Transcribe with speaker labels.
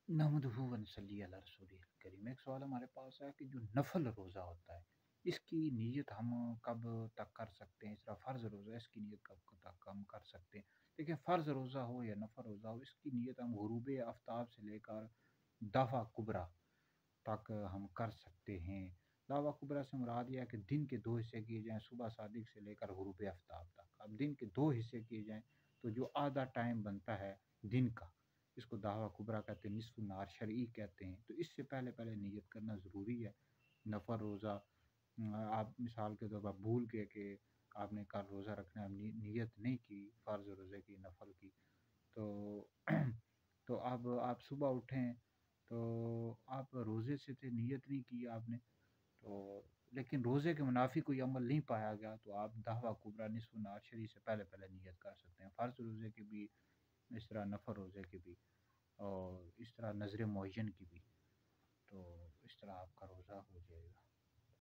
Speaker 1: نحمدہ و نصلی علی رسولہ الکریم۔ ایک سوال ہمارے پاس ہے کہ جو نفل روزہ ہوتا ہے اس کی نیت ہم کب تک کر سکتے ہیں؟ اس طرح فرض روزہ اس کی نیت کب تک ہم کر سکتے ہیں؟ دیکھیں، فرض روزہ ہو یا نفل روزہ ہو، اس کی نیت ہم غروب آفتاب سے لے کر دفع کبریٰ تک ہم کر سکتے ہیں۔ دعویٰ کبریٰ سے مراد یہ ہے کہ دن کے دو حصے کیے جائیں، صبح صادق سے لے کر غروب آفتاب تک۔ اب دن کے دو حصے کیے جائیں تو جو آدھا ٹائم بنتا ہے دن کا، اس کو دعویٰ کبریٰ کہتے ہیں، نصف النہار شرعی کہتے ہیں۔ تو اس سے پہلے نیت کرنا ضروری ہے۔ نفل روزہ آپ مثال کے طور پر بھول کے کہ آپ نے کل روزہ رکھنا ہے، نیت نہیں کی فرض روزے کی، نفل کی، تو تو اب آپ صبح اٹھیں تو آپ روزے سے تھے، نیت نہیں کی آپ نے، تو لیکن روزے کے منافی کوئی عمل نہیں پایا گیا، تو آپ دعویٰ کبریٰ نصف النہار شریع سے پہلے نیت کر سکتے ہیں، فرض روزے کی بھی، اس طرح نفل روزے کی بھی، اور اس طرح نظر معین کی بھی۔ تو اس طرح آپ کا روزہ ہو جائے گا۔